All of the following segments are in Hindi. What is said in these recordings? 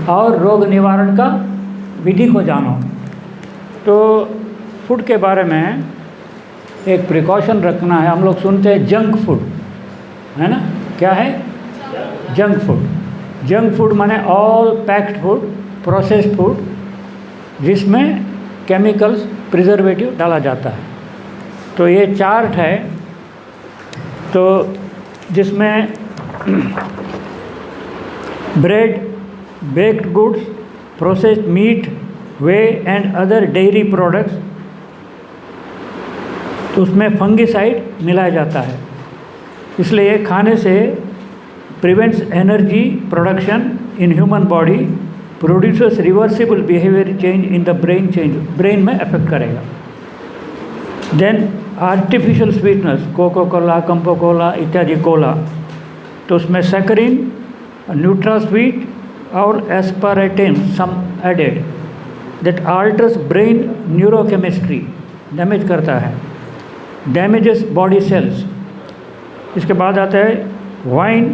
और रोग निवारण का विधि को जानो। तो फूड के बारे में एक प्रिकॉशन रखना है। हम लोग सुनते हैं जंक फूड, है ना? क्या है जंक फूड? जंक फूड माने all packed food, processed food, जिसमें केमिकल्स, प्रिजर्वेटिव डाला जाता है। तो ये चार्ट है, तो जिसमें bread, baked goods, processed meat, whey and other dairy products, तो उसमें फंगिसाइड मिलाया जाता है। इसलिए खाने से prevents energy production in human body, producers reversible behaviour change in the brain, brain में अफेक्ट करेगा। Then artificial sweeteners, Coca Cola, Campa cola इत्यादि कोला, तो उसमें सैकरिन, न्यूट्रा स्वीट और aspartame some added, that alters brain neurochemistry, damage करता है, डैमेजेस बॉडी सेल्स। इसके बाद आता है wine,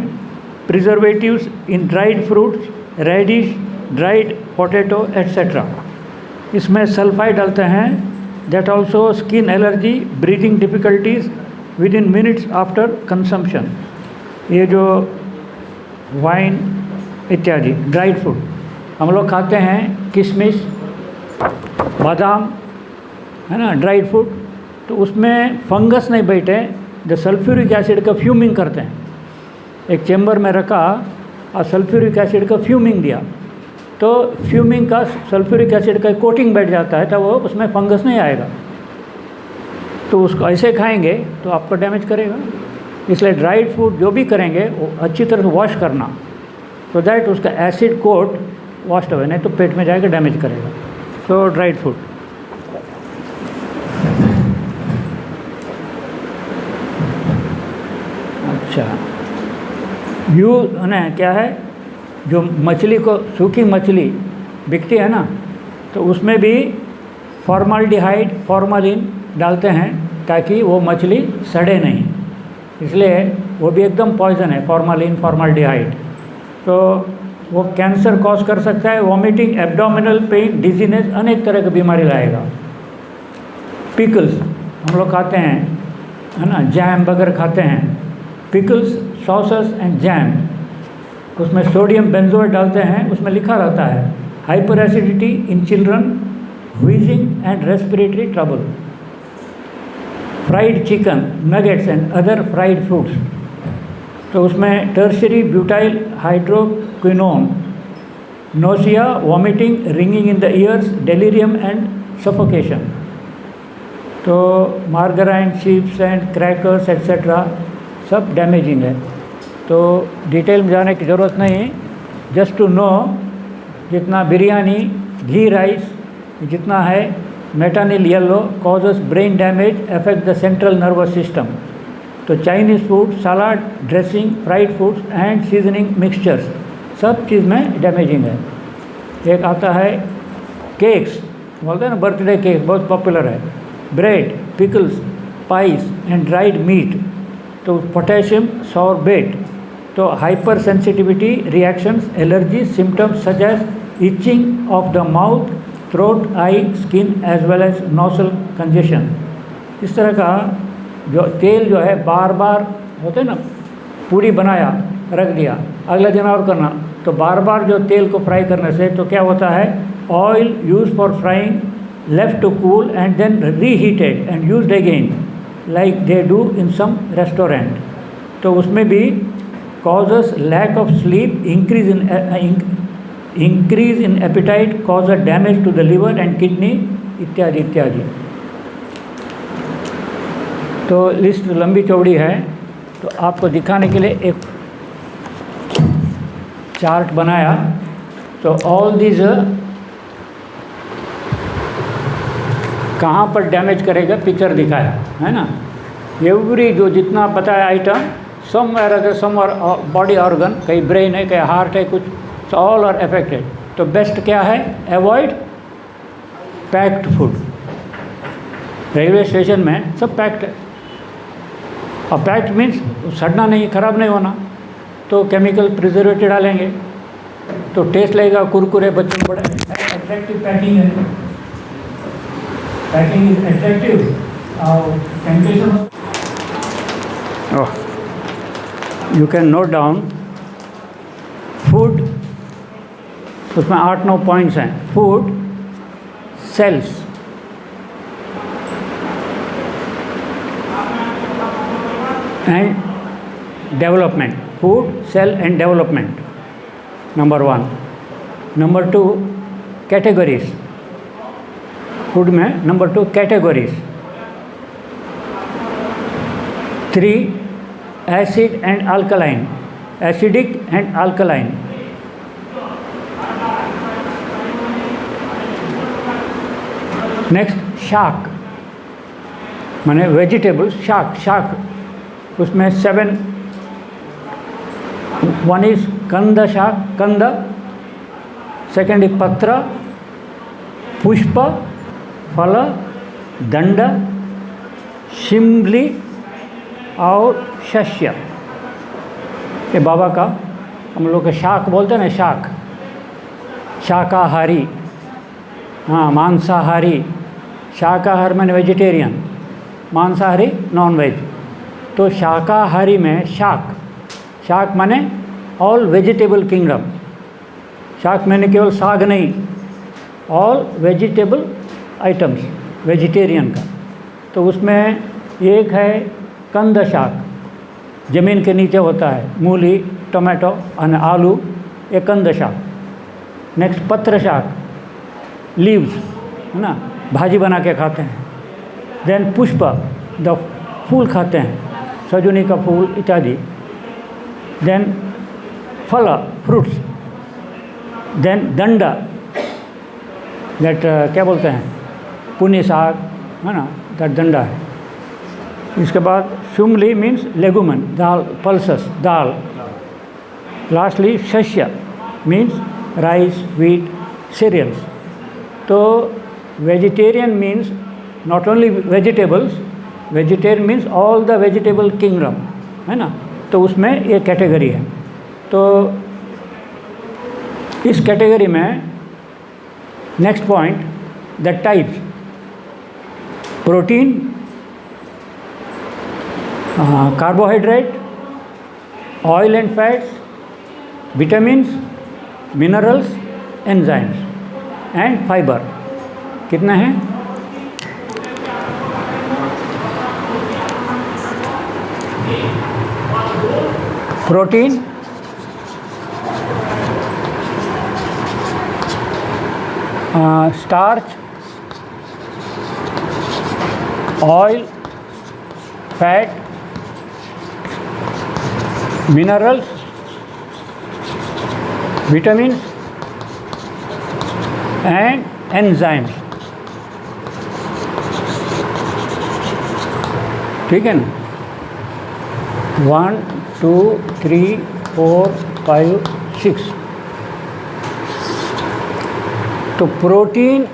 preservatives in dried fruits, radish, dried potato etcetera. इसमें सल्फाइड डालते हैं, that also skin allergy, breathing difficulties within minutes after consumption. ये जो वाइन इत्यादि ड्राइड फ्रूट हम लोग खाते हैं, किशमिश, बादाम, है ना, ड्राइड फ्रूट, तो उसमें फंगस नहीं बैठे, जो सल्फ्यूरिक एसिड का फ्यूमिंग करते हैं। एक चेम्बर में रखा और सल्फ्यूरिक एसिड का फ्यूमिंग दिया, तो फ्यूमिंग का सल्फ्यूरिक एसिड का कोटिंग बैठ जाता है, तो वो उसमें फंगस नहीं आएगा। तो उसको ऐसे खाएंगे तो आपको डैमेज करेगा। इसलिए ड्राइड फ्रूट जो भी करेंगे वो अच्छी तरह से वॉश करना, सो दैट उसका एसिड कोट वॉश्ड अवे, नहीं तो पेट में जाएगा, डैमेज करेगा। तो ड्राइड फ्रूट। अच्छा, यू ना क्या है, जो मछली को, सूखी मछली बिकती है ना, तो उसमें भी फॉर्माल्डिहाइड, फॉर्मालिन डालते हैं ताकि वो मछली सड़े नहीं, इसलिए वो भी एकदम पॉइजन है, फॉर्मालिन, फॉर्माल्डिहाइड। तो वो कैंसर कॉज कर सकता है, वॉमिटिंग, एब्डोमिनल पेन, डिजीनेस, अनेक तरह की बीमारी लाएगा। पिकल्स हम लोग खाते हैं, है ना, जैम वगैरह खाते हैं, पिकल्स, सॉसेस एंड जैम, उसमें सोडियम बेंजोएट डालते हैं, उसमें लिखा रहता है hyper acidity in children, wheezing and respiratory trouble. Fried chicken, nuggets and other fried fruits, तो उसमें tertiary butyl hydroquinone, nausea, vomiting, ringing in the ears, delirium and suffocation. तो margarine, chips and crackers etcetera सब डैमेजिंग है। तो डिटेल में जाने की ज़रूरत नहीं, जस्ट टू नो, जितना बिरयानी, घी राइस जितना है, metanil yellow causes brain damage, affect the central nervous system. तो Chinese food, salad, dressing, fried foods and seasoning mixtures, सब चीज़ में डैमेजिंग है। एक आता है केक्स, बोलते हैं ना, बर्थडे केक बहुत पॉपुलर है, bread, pickles, pies and dried meat, तो पोटेशियम सॉर्बेट, तो hypersensitivity reactions, allergy symptoms such as itching of the mouth, throat, eye, skin as well as nasal congestion. इस तरह का जो तेल जो है बार बार होते हैं ना, पूरी बनाया रख दिया, अगला दिन और करना, तो बार बार जो तेल को फ्राई करने से तो क्या होता है, oil use for frying left to cool and then reheated and used again like they do in some restaurant. तो उसमें भी causes lack of sleep, increase in appetite, causes damage to the liver and kidney इत्यादि इत्यादि। तो लिस्ट लंबी चौड़ी है, तो आपको दिखाने के लिए एक चार्ट बनाया। तो ऑल दिस कहाँ पर डैमेज करेगा पिक्चर दिखाया है ना। एवरी जो जितना बताया item, somewhere other somewhere body organ, कहीं ब्रेन है, कहीं हार्ट है, कुछ ऑल आर अफेक्टेड। तो बेस्ट क्या है, avoid packed food. Railway station में सब पैक्ड है, और पैक्ड मीन्स सड़ना नहीं, ख़राब नहीं होना, तो केमिकल प्रिजर्वेटिव डालेंगे, तो टेस्ट लगेगा कुरकुरे, बच्चों को बड़ा अट्रैक्टिव पैकिंग है, पैकिंग इज अट्रैक्टिव और temptation. You can note down food, उसमें 8-9 पॉइंट्स हैं। Food sales, and development, food sale and development, number 1। Number 2 categories, food में number 2 categories. 3 acid and alkaline, acidic and alkaline. Next शाक, माने वेजिटेबल्स, शाक, उसमें 7। 1 इज कंद शाक, कंद। सेकेंड इज पत्र, पुष्प, फल, दंड, शिमली और शस्य। ये बाबा का हम लोग के शाक बोलते हैं ना, शाक, शाकाहारी, हाँ मांसाहारी। शाकाहार माने वेजिटेरियन, मांसाहारी नॉन वेज। तो शाकाहारी में शाक माने ऑल वेजिटेबल किंगडम। शाक माने केवल साग नहीं, ऑल वेजिटेबल आइटम्स, वेजिटेरियन का। तो उसमें एक है कंद शाक, ज़मीन के नीचे होता है, मूली, टमाटो और आलू, ये कंद शाक। नेक्स्ट पत्र शाक, लीव्स, है ना, भाजी बना के खाते हैं। देन पुष्प, द फूल खाते हैं, सजुनी का फूल इत्यादि। देन फल, फ्रूट्स। देन दंडा, दैट क्या बोलते हैं, पुनी साग, है ना, दैट दंडा है। इसके बाद शुमली मीन्स लेगुमन, दाल, पल्सेस, दाल। लास्टली शस्य मीन्स राइस, व्हीट, सीरियल्स। तो vegetarian means not only vegetables, vegetarian means all the vegetable kingdom, है ना। तो उसमें ये कैटेगरी है। तो इस कैटेगरी में next point, the types, protein, carbohydrate, oil and fats, vitamins, minerals, enzymes and fibre. कितना है? Protein, starch, oil, fat, minerals, vitamins and enzymes. ठीक है ना? 1 2 3 4 5 6। तो protein,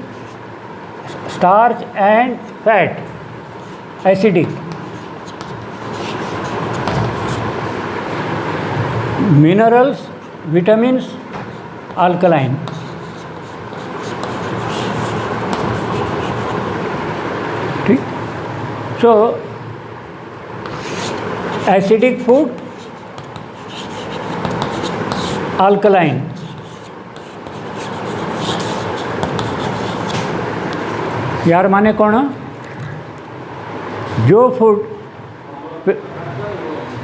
starch and fat acidic, minerals, vitamins alkaline. ठीक। सो एसिडिक फूड अल्कलाइन, यार माने कौन? जो फूड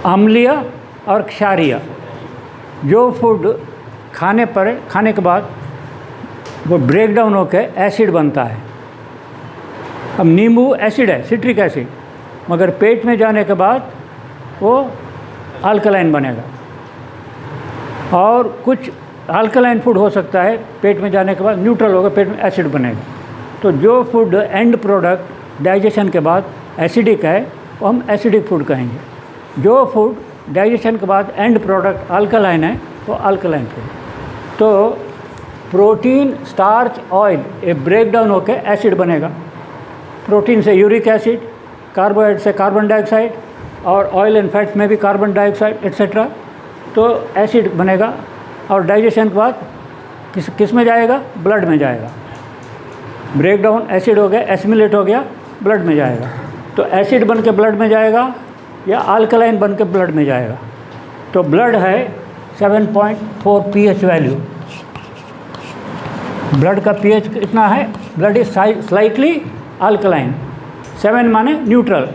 अम्लीय और क्षारीय, जो फूड खाने के बाद वो ब्रेक डाउन होकर एसिड बनता है। अब नींबू एसिड है, सिट्रिक एसिड, मगर पेट में जाने के बाद वो अल्कलाइन बनेगा। और कुछ अल्कलाइन फूड हो सकता है, पेट में जाने के बाद न्यूट्रल होगा, पेट में एसिड बनेगा। तो जो फूड एंड प्रोडक्ट डाइजेशन के बाद एसिडिक है वो हम एसिडिक फूड कहेंगे। जो फूड डाइजेशन के बाद एंड प्रोडक्ट अल्कलाइन है वो अल्कलाइन फूड। तो प्रोटीन, स्टार्च, ऑयल ये ब्रेक डाउन होकर एसिड बनेगा। प्रोटीन से यूरिक एसिड, कार्बोहाइड्रेट से कार्बन डाइऑक्साइड, और ऑयल एंड फैट्स में भी कार्बन डाइऑक्साइड एट्सेट्रा। तो एसिड बनेगा और डाइजेशन के बाद किस में जाएगा? ब्लड में जाएगा। ब्रेक डाउन एसिड हो गया, एसिमिलेट हो गया, ब्लड में जाएगा। तो एसिड बन के ब्लड में जाएगा या अल्कलाइन बन के ब्लड में जाएगा। तो ब्लड है 7.4 pH वैल्यू। ब्लड का pH कितना है? Blood is slightly alkaline. 7 माने न्यूट्रल,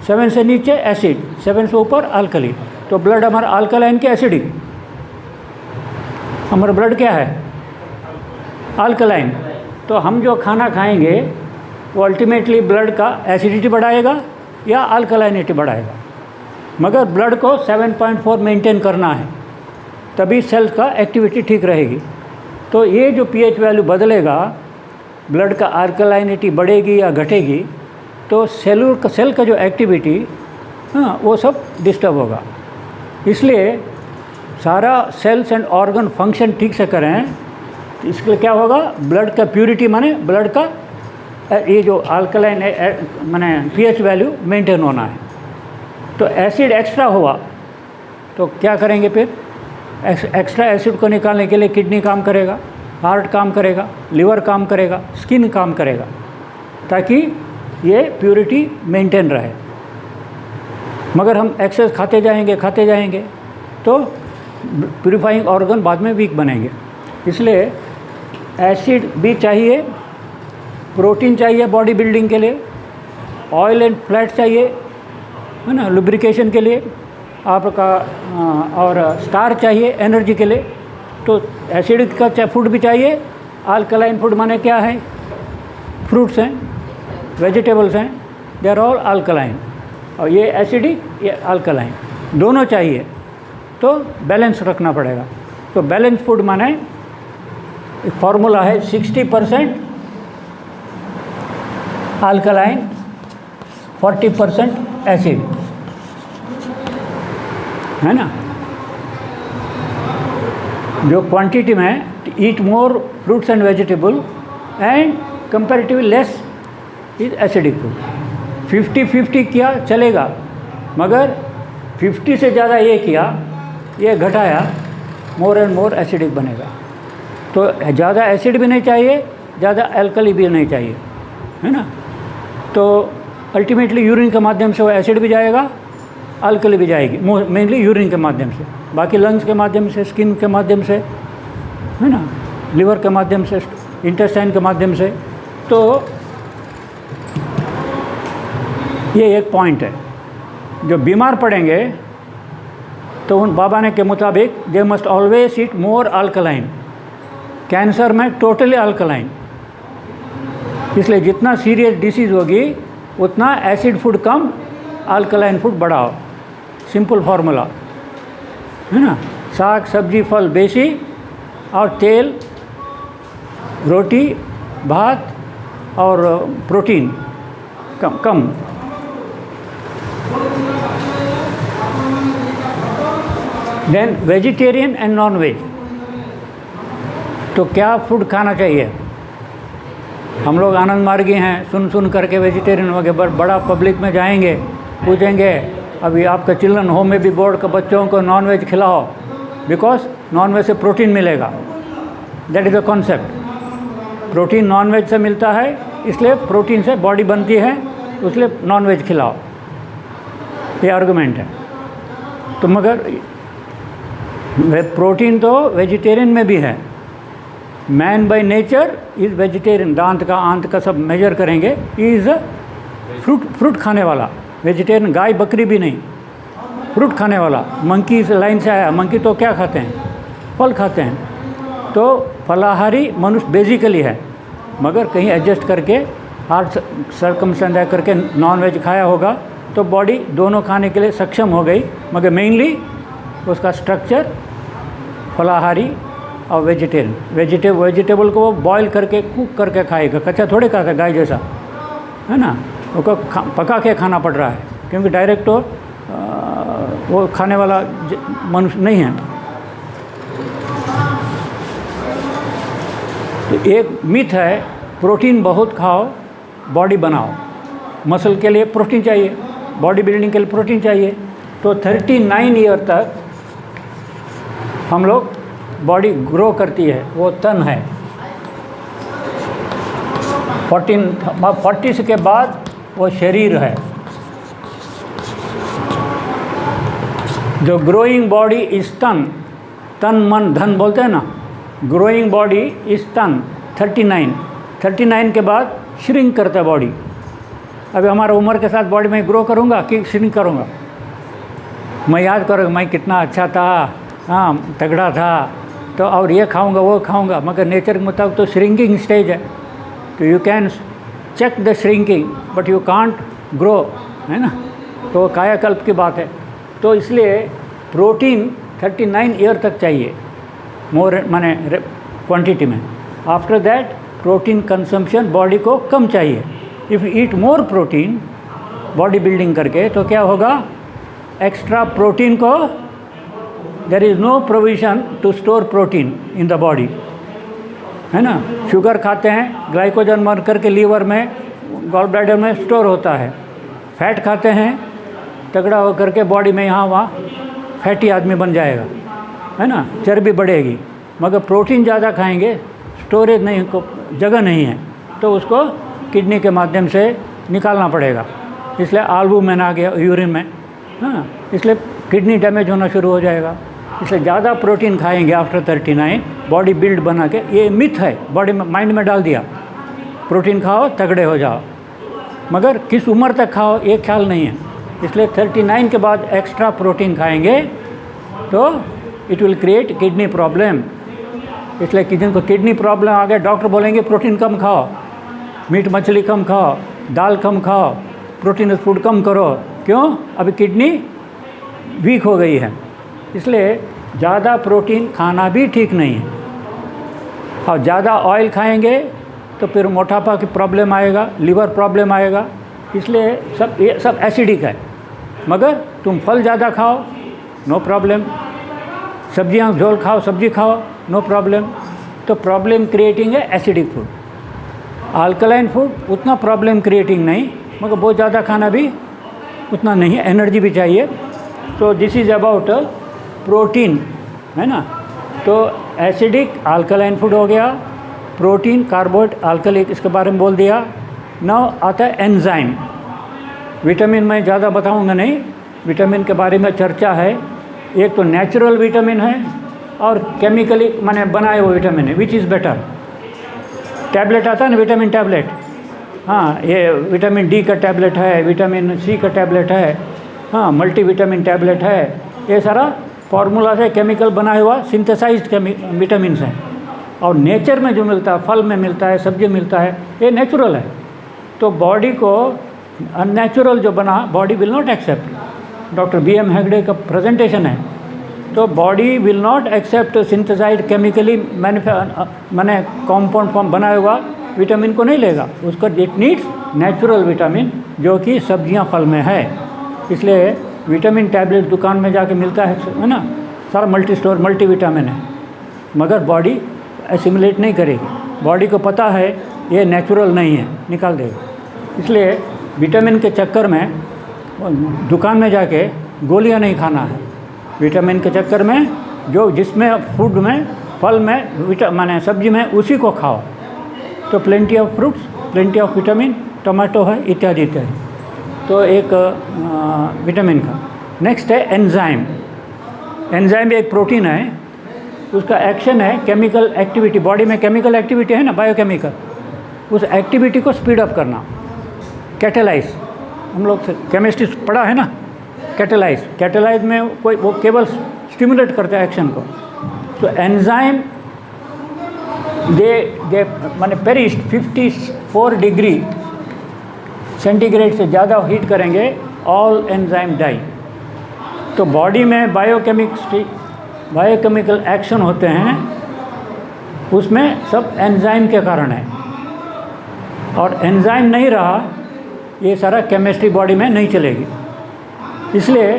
7 से नीचे एसिड, 7 से ऊपर अल्कली। तो ब्लड हमारा अल्कलाइन के एसिडिक? हमारा ब्लड क्या है? अल्कलाइन। तो हम जो खाना खाएंगे वो अल्टीमेटली ब्लड का एसिडिटी बढ़ाएगा या अल्कलाइनिटी बढ़ाएगा। मगर ब्लड को 7.4 मेंटेन करना है, तभी सेल्स का एक्टिविटी ठीक रहेगी। तो ये जो pH वैल्यू बदलेगा, ब्लड का अल्कलाइनिटी बढ़ेगी या घटेगी, तो सेल का जो एक्टिविटी वो सब डिस्टर्ब होगा। इसलिए सारा सेल्स एंड ऑर्गन फंक्शन ठीक से करें, तो इसके लिए क्या होगा? ब्लड का प्यूरिटी माने ब्लड का ये जो अल्कलाइन माने pH वैल्यू मेंटेन होना है। तो एसिड एक्स्ट्रा हुआ तो क्या करेंगे? फिर एक्स्ट्रा एसिड को निकालने के लिए किडनी काम करेगा, हार्ट काम करेगा, लिवर काम करेगा, स्किन काम करेगा, ताकि ये प्यूरिटी मेंटेन रहे। मगर हम एक्सेस खाते जाएंगे तो प्यूरिफाइंग ऑर्गन बाद में वीक बनेंगे। इसलिए एसिड भी चाहिए, प्रोटीन चाहिए बॉडी बिल्डिंग के लिए, ऑयल एंड फैट चाहिए, है ना, लुब्रिकेशन के लिए आपका, और स्टार चाहिए एनर्जी के लिए। तो एसिड का फूड भी चाहिए। अल्कलाइन फूड माने क्या है? फ्रूट्स हैं, वेजिटेबल्स हैं, दे आर ऑल अल्कलाइन। और ये एसिडिक, ये अल्कलाइन, दोनों चाहिए। तो बैलेंस रखना पड़ेगा। तो बैलेंस फूड माने एक फार्मूला है 60% अल्कलाइन, 40% एसिड, है ना। जो क्वांटिटी में eat more fruits and vegetable and comparatively less is acidic food. 50-50 किया चलेगा, मगर 50 से ज़्यादा ये किया, ये घटाया, मोर एंड मोर एसिडिक बनेगा। तो ज़्यादा एसिड भी नहीं चाहिए, ज़्यादा अल्कली भी नहीं चाहिए, है ना। तो अल्टीमेटली यूरिन के माध्यम से वो एसिड भी जाएगा, अल्कली भी जाएगी, मेनली यूरिन के माध्यम से, बाकी लंग्स के माध्यम से, स्किन के माध्यम से, है ना, लिवर के माध्यम से, इंटेस्टाइन के माध्यम से। तो ये एक पॉइंट है। जो बीमार पड़ेंगे तो उन बाबा ने के मुताबिक they must always eat more alkaline. Cancer में टोटली अल्कलाइन। इसलिए जितना सीरियस डिसीज़ होगी उतना एसिड फूड कम, अल्कलाइन फूड बढ़ाओ। सिंपल फार्मूला, है ना। साग सब्जी फल बेसी और तेल, रोटी, भात और प्रोटीन कम। Then vegetarian and non veg. तो क्या फूड खाना चाहिए? हम लोग आनंद मार्गी हैं, सुन करके वेजिटेरियन हो गए। बड़ा पब्लिक में जाएंगे, पूछेंगे अभी आपका चिल्ड्रन होम में भी बोर्ड का बच्चों को नॉन वेज खिलाओ, बिकॉज नॉन वेज से प्रोटीन मिलेगा। That is the concept. Protein non veg से मिलता है, इसलिए प्रोटीन से बॉडी बनती है, इसलिए नॉन वेज खिलाओ, ये आर्गुमेंट है। तो मगर प्रोटीन तो वेजिटेरियन में भी है। Man by nature is vegetarian. दांत का, आंत का सब मेजर करेंगे, इज़ फ्रूट खाने वाला वेजिटेरियन। गाय बकरी भी नहीं, फ्रूट खाने वाला। मंकी इस लाइन से आया। मंकी तो क्या खाते हैं? फल खाते हैं। तो फलाहारी मनुष्य बेसिकली है, मगर कहीं एडजस्ट करके हार्ट सर्कमस्टेंस करके नॉन वेज खाया होगा तो बॉडी दोनों खाने के लिए सक्षम हो गई। मगर मेनली उसका स्ट्रक्चर फलाहारी और वेजिटेरियन। वेजिटेबल को वो बॉईल करके, कुक करके खाएगा, कच्चा थोड़े खाएगा गाय जैसा, है ना। उसको पका के खाना पड़ रहा है, क्योंकि डायरेक्ट तो वो खाने वाला मनुष्य नहीं है। तो एक मिथ है, प्रोटीन बहुत खाओ बॉडी बनाओ। मसल के लिए प्रोटीन चाहिए, बॉडी बिल्डिंग के लिए प्रोटीन चाहिए। तो 39 ईयर तक हम लोग बॉडी ग्रो करती है वो तन है। 40 के बाद वो शरीर है। जो ग्रोइंग बॉडी इज तन, तन मन धन बोलते हैं ना, ग्रोइंग बॉडी इज तन 39 के बाद श्रिंक करता है बॉडी। अभी हमारा उम्र के साथ बॉडी में ग्रो करूँगा कि श्रिंक करूँगा? मैं याद करूँगा मैं कितना अच्छा था, हाँ तगड़ा था, तो और ये खाऊँगा वो खाऊँगा, मगर नेचर के मुताबिक तो श्रिंकिंग स्टेज है। तो you can check the shrinking but you can't grow, है ना। तो वो कायाकल्प की बात है। तो इसलिए प्रोटीन 39 ईयर तक चाहिए, मोर माने क्वांटिटी में। After that protein consumption body को कम चाहिए। If you eat more protein body building करके तो क्या होगा, एक्स्ट्रा प्रोटीन को there is no provision to store protein in the body, है ना। शुगर खाते हैं, ग्लाइकोजन मर करके लीवर में गॉल ब्लैडर में स्टोर होता है। फैट खाते हैं, तगड़ा होकर के बॉडी में यहाँ वहाँ फैटी आदमी बन जाएगा, है ना, चर्बी बढ़ेगी। मगर प्रोटीन ज़्यादा खाएंगे, स्टोरेज नहीं को जगह नहीं है, तो उसको किडनी के माध्यम से निकालना पड़ेगा। इसलिए एल्बुमिन आ गया यूरिन में, हाँ, इसलिए किडनी डैमेज होना शुरू हो जाएगा। इसलिए ज़्यादा प्रोटीन खाएंगे आफ्टर 39 बॉडी बिल्ड बना के। ये मिथ है, बॉडी में माइंड में डाल दिया, प्रोटीन खाओ तगड़े हो जाओ, मगर किस उम्र तक खाओ ये ख्याल नहीं है। इसलिए 39 के बाद एक्स्ट्रा प्रोटीन खाएंगे तो it will create kidney problem. इसलिए जिनको किडनी प्रॉब्लम आ गया, डॉक्टर बोलेंगे प्रोटीन कम खाओ, मीट मछली कम खाओ, दाल कम खाओ, प्रोटीन फूड कम करो। क्यों? अभी किडनी वीक हो गई है। इसलिए ज़्यादा प्रोटीन खाना भी ठीक नहीं है। और ज़्यादा ऑयल खाएंगे तो फिर मोटापा की प्रॉब्लम आएगा, लीवर प्रॉब्लम आएगा। इसलिए ये सब एसिडिक है। मगर तुम फल ज़्यादा खाओ, नो प्रॉब्लम, सब्जियां झोल खाओ, सब्जी खाओ, नो प्रॉब्लम। तो प्रॉब्लम क्रिएटिंग है एसिडिक फूड। अल्कलाइन फूड उतना प्रॉब्लम क्रिएटिंग नहीं, मगर बहुत ज़्यादा खाना भी उतना नहीं है, एनर्जी भी चाहिए। तो दिस इज़ अबाउट प्रोटीन, है ना। तो एसिडिक अल्कलाइन फूड हो गया, प्रोटीन कार्बोहाइड्रेट अल्कलिक, इसके बारे में बोल दिया। नाउ आता है एंजाइम। विटामिन मैं ज़्यादा बताऊंगा नहीं, विटामिन के बारे में चर्चा है। एक तो नेचुरल विटामिन है और केमिकली माने बनाए हुए विटामिन है। Which is better? टैबलेट आता है ना, विटामिन टैबलेट, हाँ, ये विटामिन डी का टैबलेट है, विटामिन सी का टैबलेट है, हाँ, मल्टीविटामिन टैबलेट है। ये सारा फार्मूला से केमिकल बनाया हुआ सिंथेसाइज्ड विटामिन हैं। और नेचर में जो मिलता है, फल में मिलता है, सब्जी मिलता है, ये नेचुरल है। तो बॉडी को अननेचुरल जो बना, body will not accept. Doctor BM Hegde का प्रेजेंटेशन है। तो body will not accept synthesized chemically माने कॉम्पाउंड फॉर्म बनाया हुआ विटामिन को नहीं लेगा। उसका इट नीड्स नेचुरल विटामिन जो कि सब्जियां फल में है। इसलिए विटामिन टैबलेट दुकान में जाके मिलता है ना, सारा मल्टी स्टोर मल्टी विटामिन है, मगर बॉडी एसिमुलेट नहीं करेगी। बॉडी को पता है ये नेचुरल नहीं है, निकाल देगा। इसलिए विटामिन के चक्कर में दुकान में जाके गोलियां नहीं खाना है। विटामिन के चक्कर में जो जिसमें फूड में, फल में, माने सब्जी में, उसी को खाओ। तो plenty of fruits, plenty of vitamin, tomato है, इत्यादि इत्यादि। तो एक विटामिन का। नेक्स्ट है एंजाइम। एंजाइम एक प्रोटीन है, उसका एक्शन है केमिकल एक्टिविटी। बॉडी में केमिकल एक्टिविटी है ना, बायोकेमिकल, उस एक्टिविटी को स्पीड अप करना, कैटेलाइज। हम लोग केमिस्ट्री पढ़ा है ना, कैटेलाइज। कैटेलाइज में कोई वो केवल स्टिमुलेट करता है एक्शन को। तो एंजाइम दे माने पेरिस्ट 54 डिग्री सेंटीग्रेड से ज़्यादा हीट करेंगे, ऑल एंजाइम डाई। तो बॉडी में बायोकेमिकल एक्शन होते हैं, उसमें सब एंजाइम के कारण है। और एंजाइम नहीं रहा, ये सारा केमिस्ट्री बॉडी में नहीं चलेगी। इसलिए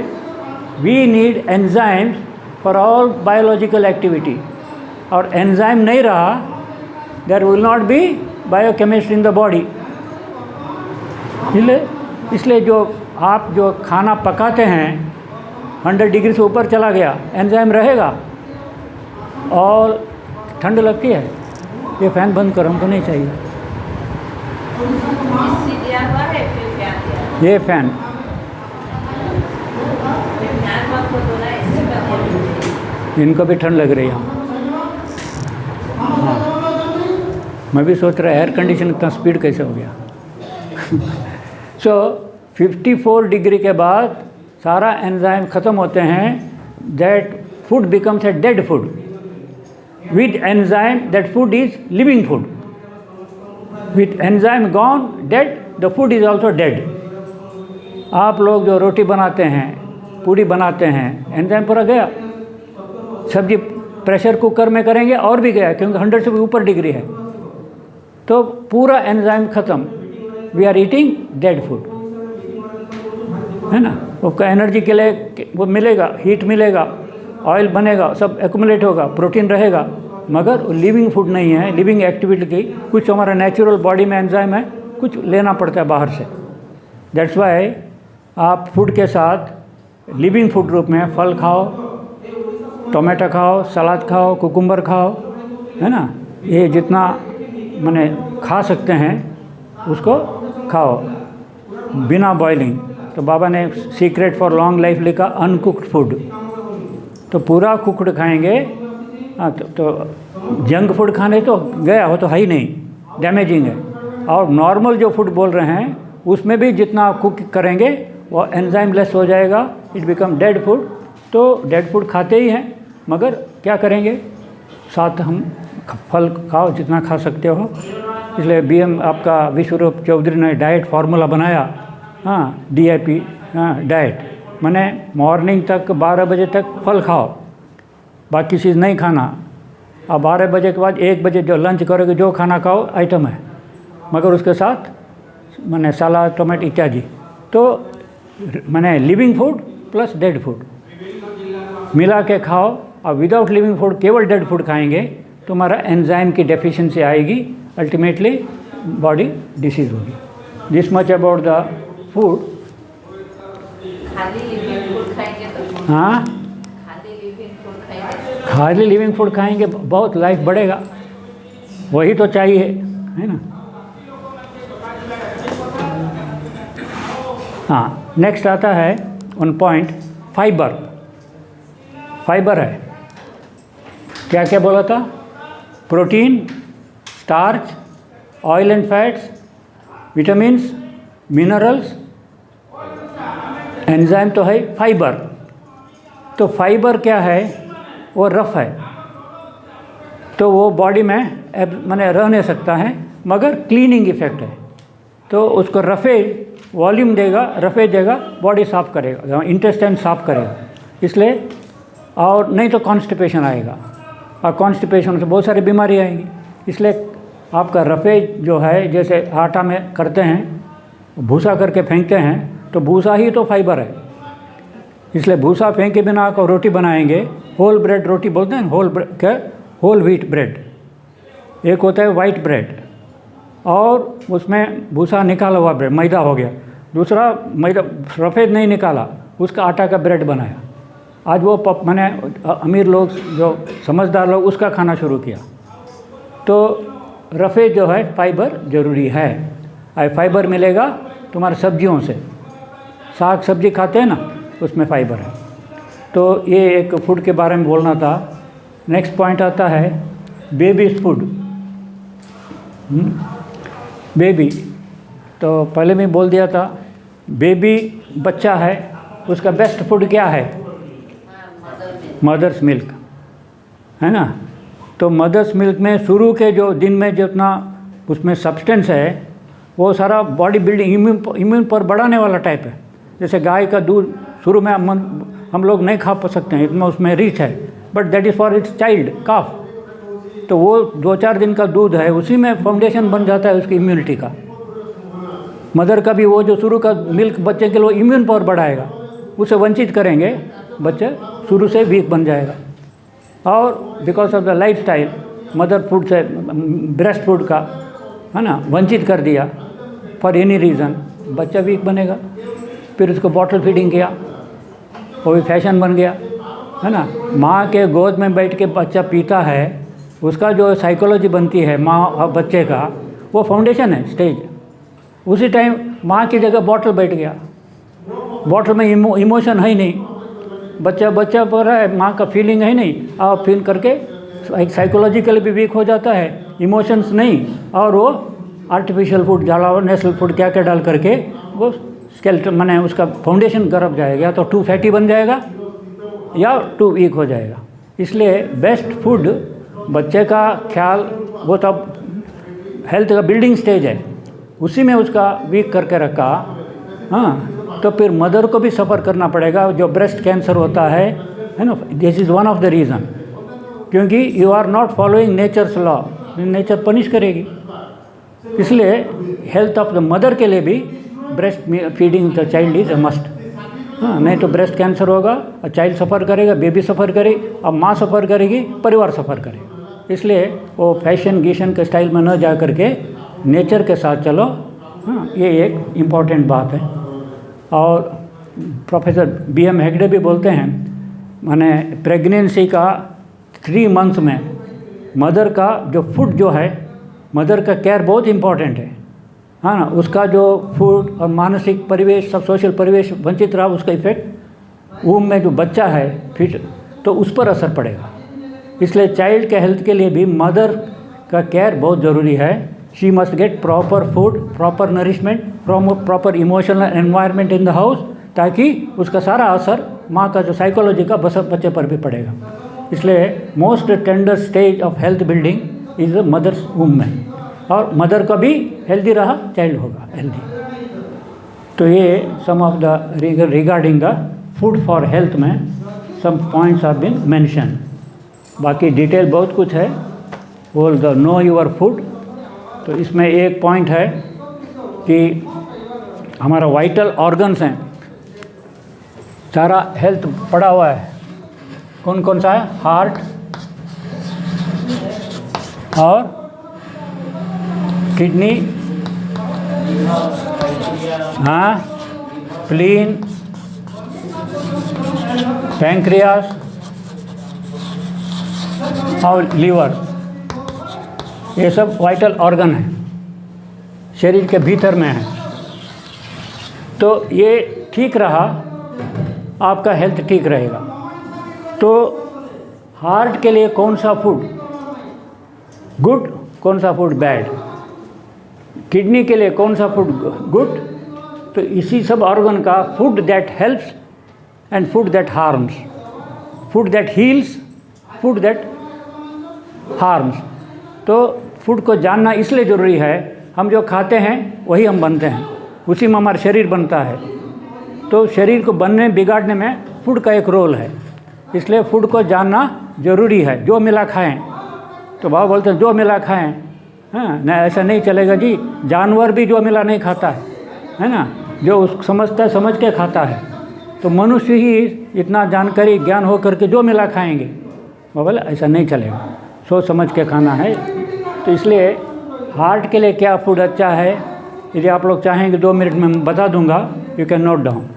we need enzymes for all biological activity. और एंजाइम नहीं रहा, there will not be biochemistry in the body. इसलिए जो आप जो खाना पकाते हैं 100 डिग्री से ऊपर चला गया, एंजाइम रहेगा? और ठंड लगती है। ये फ़ैन बंद करो, हमको नहीं चाहिए ये फ़ैन। इनको भी ठंड लग रही है। हाँ, मैं भी सोच रहा एयर कंडीशन इतना स्पीड कैसे हो गया। सो 54 डिग्री के बाद सारा एंजाइम ख़त्म होते हैं। That food becomes a dead food. With enzyme that food is living food. With enzyme gone dead, the food is also dead. आप लोग जो रोटी बनाते हैं, पूड़ी बनाते हैं, एंजाइम पूरा गया। सब्जी प्रेशर कुकर में करेंगे और भी गया, क्योंकि 100 से भी ऊपर डिग्री है, तो पूरा एंजाइम ख़त्म। We are eating dead food, है ना। उसका एनर्जी के लिए वो मिलेगा, हीट मिलेगा, ऑयल बनेगा, सब एक्यूमुलेट होगा, प्रोटीन रहेगा, मगर लिविंग फूड नहीं है। लिविंग एक्टिविटी की कुछ हमारा नेचुरल बॉडी में एंजाइम है, कुछ लेना पड़ता है बाहर से। दैट्स वाई आप फूड के साथ लिविंग फूड रूप में फल खाओ, टोमेटो खाओ, सलाद खाओ, कुकुम्बर खाओ, है ना। ये जितना माने खा सकते हैं उसको खाओ बिना बॉइलिंग। तो बाबा ने सीक्रेट फॉर लॉन्ग लाइफ लिखा अनकुक्ड फूड। तो पूरा कुकड खाएंगे। हाँ, तो जंक फूड खाने तो गया, वो तो है ही नहीं, डैमेजिंग है। और नॉर्मल जो फूड बोल रहे हैं उसमें भी जितना कुक करेंगे वो एंजाइम लेस हो जाएगा, इट बिकम डेड फूड। तो डेड फूड खाते ही हैं, मगर क्या करेंगे, साथ हम फल खाओ जितना खा सकते हो। इसलिए बीएम आपका विश्वरूप चौधरी ने डाइट फार्मूला बनाया। हाँ, DIP डाइट, माने मॉर्निंग तक 12 बजे तक फल खाओ, बाकी चीज़ नहीं खाना। अब 12 बजे के बाद 1 बजे जो लंच करोगे, जो खाना खाओ आइटम है, मगर उसके साथ माने सलाद, टोमेटो इत्यादि। तो माने living food plus dead food मिला के खाओ। और विदाउट लिविंग फूड केवल डेड फूड खाएंगे तो हमारा एंजाइम की डेफिशिएंसी आएगी, अल्टीमेटली बॉडी डिसीज होगी। This much about the food. खाली लिविंग फूड खाएंगे तो हाँ, खाली लिविंग फूड खाएंगे बहुत लाइफ बढ़ेगा, वही तो चाहिए, है ना। हाँ, नेक्स्ट आता है ऑन पॉइंट फाइबर। फाइबर है, क्या क्या बोला था, protein, starch, oil and fats, vitamins, minerals, enzyme तो है, फाइबर। तो फाइबर क्या है, वो रफ है, तो वो बॉडी में माने रह नहीं सकता है, मगर क्लीनिंग इफेक्ट है। तो उसको रफेज वॉल्यूम देगा, रफेज देगा, बॉडी साफ़ करेगा, इंटेस्टाइन साफ़ करेगा, इसलिए। और नहीं तो कॉन्स्टिपेशन आएगा, और कॉन्स्टिपेशन से बहुत सारी बीमारी आएंगी। इसलिए आपका रफेज जो है, जैसे आटा में करते हैं, भूसा करके फेंकते हैं, तो भूसा ही तो फाइबर है। इसलिए भूसा फेंक के बिना आपको रोटी बनाएंगे, होल ब्रेड रोटी बोलते हैं, होल ब्रेड क्या, होल व्हीट ब्रेड। एक होता है वाइट ब्रेड, और उसमें भूसा निकाला हुआ ब्रेड, मैदा हो गया। दूसरा मैदा सफ़ेद नहीं निकाला, उसका आटा का ब्रेड बनाया। आज वो मैंने अमीर लोग जो समझदार लोग उसका खाना शुरू किया। तो रफ़ेज जो है फाइबर ज़रूरी है। फाइबर मिलेगा तुम्हारे सब्जियों से, साग सब्जी खाते हैं ना, उसमें फाइबर है। तो ये एक फूड के बारे में बोलना था। नेक्स्ट पॉइंट आता है बेबीज फूड। बेबी, तो पहले मैं बोल दिया था, बेबी बच्चा है, उसका बेस्ट फूड क्या है, मदर्स मिल्क, है ना। तो मदर्स मिल्क में शुरू के जो दिन में जितना उसमें सब्सटेंस है, वो सारा बॉडी बिल्डिंग, इम्यून पर बढ़ाने वाला टाइप है। जैसे गाय का दूध शुरू में हम लोग नहीं खा सकते हैं, इतना उसमें रिच है, but that is for its child calf. तो वो 2-4 दिन का दूध है, उसी में फाउंडेशन बन जाता है उसकी इम्यूनिटी का। मदर का भी वो जो शुरू का मिल्क बच्चे के लिए इम्यून पावर बढ़ाएगा, उसे वंचित करेंगे, बच्चा शुरू से वीक बन जाएगा। और because of the life style, mother food से, ब्रेस्ट फूड का, है ना, वंचित कर दिया फॉर एनी रीज़न, बच्चा वीक बनेगा। फिर उसको बॉटल फीडिंग किया, वो भी फैशन बन गया, है ना। माँ के गोद में बैठ के बच्चा पीता है, उसका जो साइकोलॉजी बनती है माँ और बच्चे का, वो फाउंडेशन है, स्टेज। उसी टाइम माँ की जगह बॉटल बैठ गया, बॉटल में इमोशन है ही नहीं, बच्चा बोल रहा है, माँ का फीलिंग है ही नहीं, और फील करके एक साइकोलॉजिकली भी वीक हो जाता है, इमोशंस नहीं, और वो आर्टिफिशियल फूड डाला हुआ, नेचुरल फूड क्या क्या डाल करके वो स्केलेटन माने उसका फाउंडेशन गरब जाएगा, या तो टू फैटी बन जाएगा या टू वीक हो जाएगा। इसलिए बेस्ट फूड बच्चे का ख्याल, वो तब हेल्थ का बिल्डिंग स्टेज है, उसी में उसका वीक करके रखा, हाँ, तो फिर मदर को भी सफ़र करना पड़ेगा। जो ब्रेस्ट कैंसर होता है ना, this is one of the reason, क्योंकि you are not following nature's law, nature punish करेगी। इसलिए हेल्थ ऑफ द मदर के लिए भी breast feeding the child is a must. हाँ, नहीं तो ब्रेस्ट कैंसर होगा और चाइल्ड सफ़र करेगा, बेबी सफ़र करेगी, और माँ सफ़र करेगी, परिवार सफ़र करेगा। इसलिए वो फैशन गीशन के स्टाइल में न जा करके नेचर के साथ चलो। हाँ, ये एक इम्पॉर्टेंट बात है। और प्रोफेसर BM हेगड़े भी बोलते हैं, माने प्रेगनेंसी का 3 मंथ्स में मदर का जो फूड जो है, मदर का केयर बहुत इम्पॉर्टेंट है, हाँ ना। उसका जो फूड और मानसिक परिवेश, सब सोशल परिवेश वंचित रहा, उसका इफेक्ट वूम में जो बच्चा है फिट, तो उस पर असर पड़ेगा। इसलिए चाइल्ड के हेल्थ के लिए भी मदर का केयर बहुत ज़रूरी है। She must get proper food, proper nourishment, proper emotional environment in the house, ताकि उसका सारा असर माँ का जो साइकोलॉजी का बच्चे पर भी पड़ेगा। इसलिए most tender stage of health building is mother's womb में, और मदर का भी हेल्दी रहा, चाइल्ड होगा हेल्दी। तो ये some of the regarding the food for health में some points are been mention. बाकी डिटेल बहुत कुछ है, all the know your food. तो इसमें एक पॉइंट है कि हमारा वाइटल ऑर्गन्स हैं, सारा हेल्थ पड़ा हुआ है। कौन कौन सा है? हार्ट और किडनी, हाँ, स्प्लीन, पैंक्रियास और लीवर, ये सब वाइटल ऑर्गन है, शरीर के भीतर में है। तो ये ठीक रहा, आपका हेल्थ ठीक रहेगा। तो हार्ट के लिए कौन सा फूड गुड, कौन सा फूड बैड, किडनी के लिए कौन सा फूड गुड, तो इसी सब ऑर्गन का food that helps and food that harms, food that heels, food that harms. तो फूड को जानना इसलिए ज़रूरी है, हम जो खाते हैं वही हम बनते हैं, उसी में हमारा शरीर बनता है। तो शरीर को बनने बिगाड़ने में फूड का एक रोल है, इसलिए फूड को जानना ज़रूरी है। जो मिला खाएं, तो बाबा बोलते हैं जो मिला खाएं, हाँ ना, ऐसा नहीं चलेगा जी। जानवर भी जो मिला नहीं खाता है ना, जो समझता है समझ के खाता है। तो मनुष्य ही इतना जानकारी ज्ञान हो करके जो मिला खाएंगे, वो बोले ऐसा नहीं चलेगा, सोच समझ के खाना है। तो इसलिए हार्ट के लिए क्या फूड अच्छा है, यदि आप लोग चाहेंगे 2 मिनट में बता दूंगा, you can note down.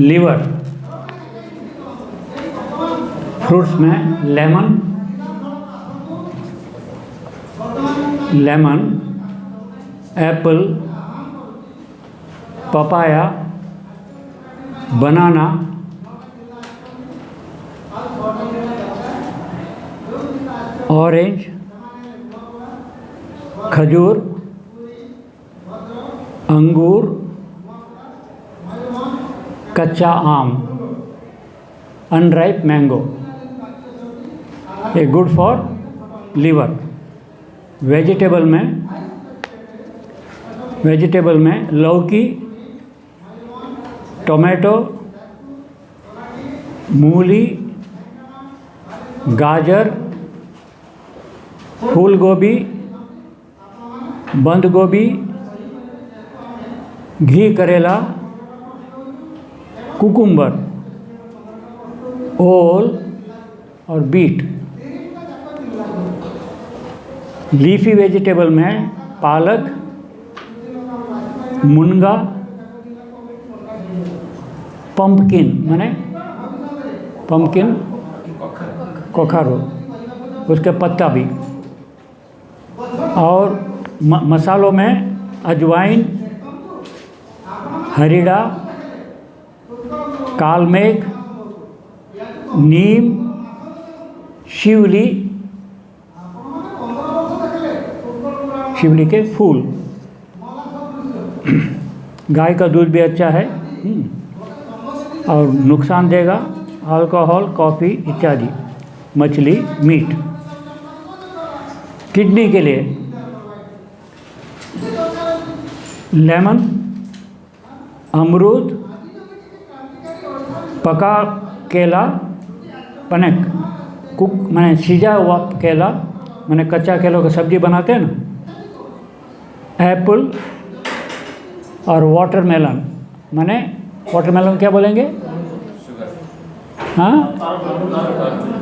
Liver, fruits में lemon, apple, papaya, banana, orange, खजूर, अंगूर, कच्चा आम, अनराइप मैंगो, ये गुड फॉर लीवर। वेजिटेबल में लौकी, टोमेटो, मूली, गाजर, फूल गोभी, बंद गोभी, घी करेला, कुकुम्बर, ओल और बीट। लीफी वेजिटेबल में पालक, मुनगा, पंपकिन माने पंपकिन कखारू, उसके पत्ता भी। और मसालों में अजवाइन, हरीड़ा, कालमेघ, नीम, शिवली, शिवली के फूल। गाय का दूध भी अच्छा है और नुकसान देगा, अल्कोहल, कॉफ़ी इत्यादि, मछली, मीट। किडनी के लिए लेमन, अमरूद, पका केला, पनक, कुक माने सीजा हुआ केला, माने कच्चा केलों का सब्जी बनाते हैं ना, एप्पल और वाटरमेलन, माने वाटरमेलन क्या बोलेंगे? हाँ,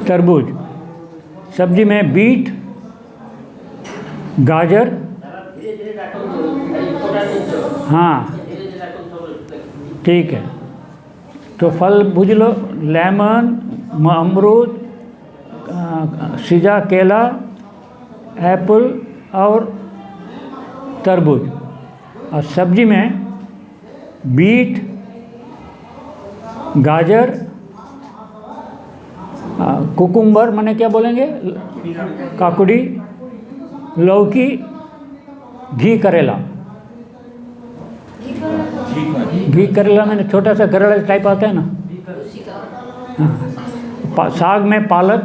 तरबूज। सब्जी में बीट, गाजर, हाँ ठीक है। तो फल भूज लो, लेमन, अमरूद, सीजा केला, एप्पल और तरबूज। और सब्जी में बीट, गाजर, कुकुम्बर माने क्या बोलेंगे? काकुड़ी, लौकी, घी करेला। घी करेला मैंने छोटा सा करेला टाइप आता है ना। हाँ। साग में पालक,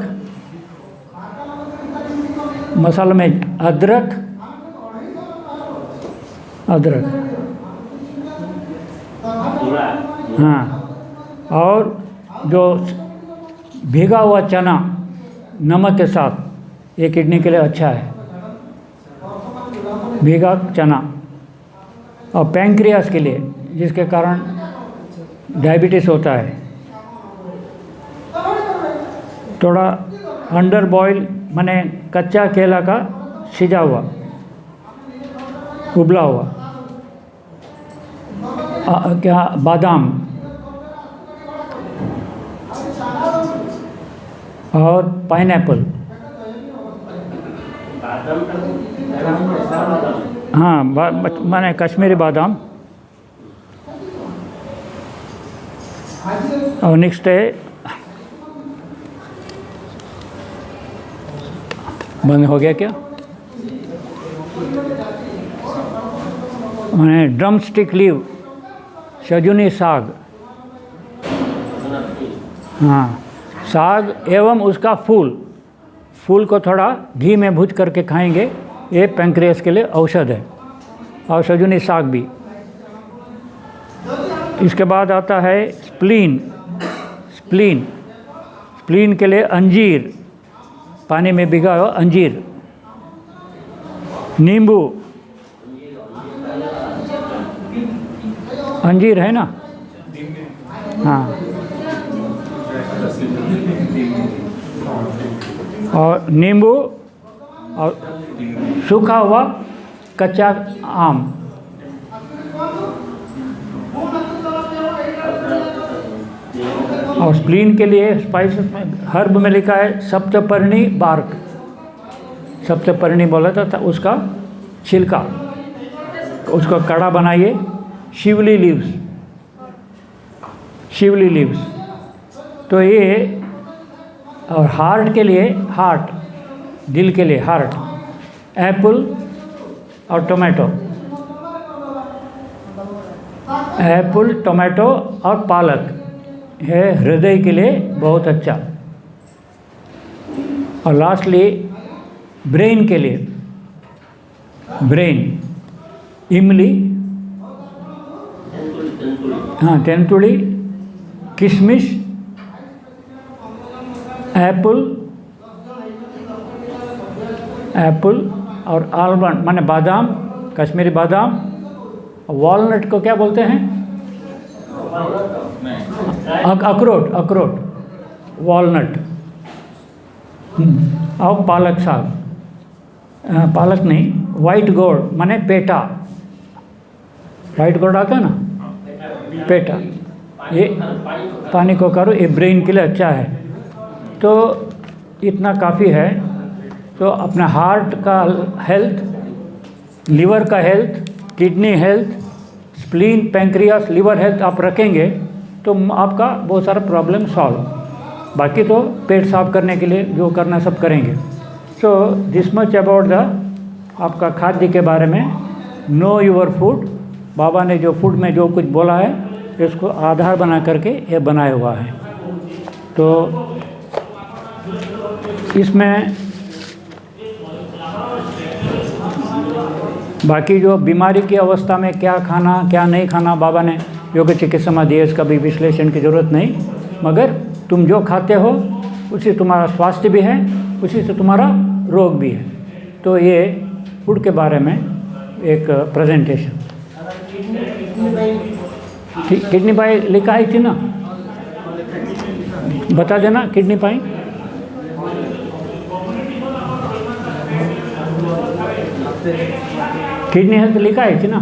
मसालों में अदरक, हाँ। और जो भीगा हुआ चना नमक के साथ, ये किडनी के लिए अच्छा है, भीगा चना। और पैंक्रियास के लिए, जिसके कारण डायबिटीज़ होता है, थोड़ा अंडर बॉयल माने कच्चा केला का सिजा हुआ, उबला हुआ, क्या बादाम और पाइनएप्पल। हाँ, माने कश्मीरी बादाम। और नेक्स्ट है, बंद हो गया क्या? मैंने ड्रम स्टिक लीव, सजुनी साग। हाँ, साग एवं उसका फूल को थोड़ा घी में भूज करके खाएंगे, ये पैंक्रियास के लिए औषध है। और सजुनी साग भी। इसके बाद आता है स्प्लीन के लिए अंजीर, पानी में भिगा हुआ अंजीर, नींबू, अंजीर है ना, हाँ, और नींबू और सूखा हुआ कच्चा आम। और स्प्लीन के लिए स्पाइसेस में हर्ब में लिखा है सप्तपर्णी बार्क, सप्तपर्णी बोला था उसका छिलका, उसका कड़ा बनाइए। शिवली लीव्स। तो ये, और हार्ट के लिए, दिल के लिए हार्ट, एप्पल और टोमेटो, और पालक है हृदय के लिए बहुत अच्छा। और लास्टली ब्रेन के लिए, इमली, हाँ, तेंतुड़ी, किशमिश, एप्पल और आलमंड माने बादाम, कश्मीरी बादाम। वॉलनट को क्या बोलते हैं? अखरोट, वॉलनट। और पालक साग, पालक नहीं, वाइट गोर्ड माने पेटा। वाइट गोर्ड आता है ना, पेटा। ये पानी को करो, ये ब्रेन के लिए अच्छा है। तो इतना काफ़ी है। तो अपना हार्ट का हेल्थ, लीवर का health, kidney health, spleen, pancreas, liver health आप रखेंगे तो आपका बहुत सारा प्रॉब्लम सॉल्व। बाकी तो पेट साफ करने के लिए जो करना सब करेंगे। So this much about the आपका खाद्य के बारे में। नो योर फूड, बाबा ने जो फूड में जो कुछ बोला है इसको आधार बना करके ये बनाया हुआ है। तो इसमें बाकी जो बीमारी की अवस्था में क्या खाना क्या नहीं खाना बाबा ने योग चिकित्सा में दिए, इसका भी विश्लेषण की ज़रूरत नहीं, मगर तुम जो खाते हो उसी तुम्हारा स्वास्थ्य भी है, उसी से तुम्हारा रोग भी है। तो ये फूड के बारे में एक प्रेजेंटेशन। किडनी पाई लिखा आई थी ना, बता देना किडनी पाई। किडनी हेल्थ लिखा है थी ना।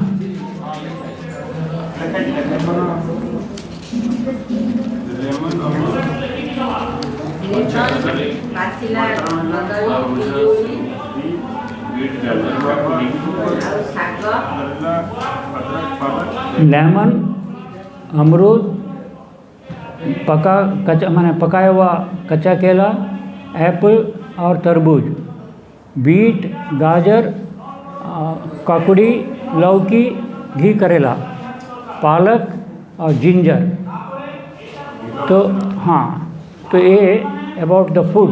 लेमन, अमरूद, कच्चा माने पकाया हुआ कच्चा केला, एप्पल और तरबूज, बीट, गाजर, काकड़ी, लौकी, घी करेला, पालक और जिंजर। तो हाँ, तो ये अबाउट द फूड।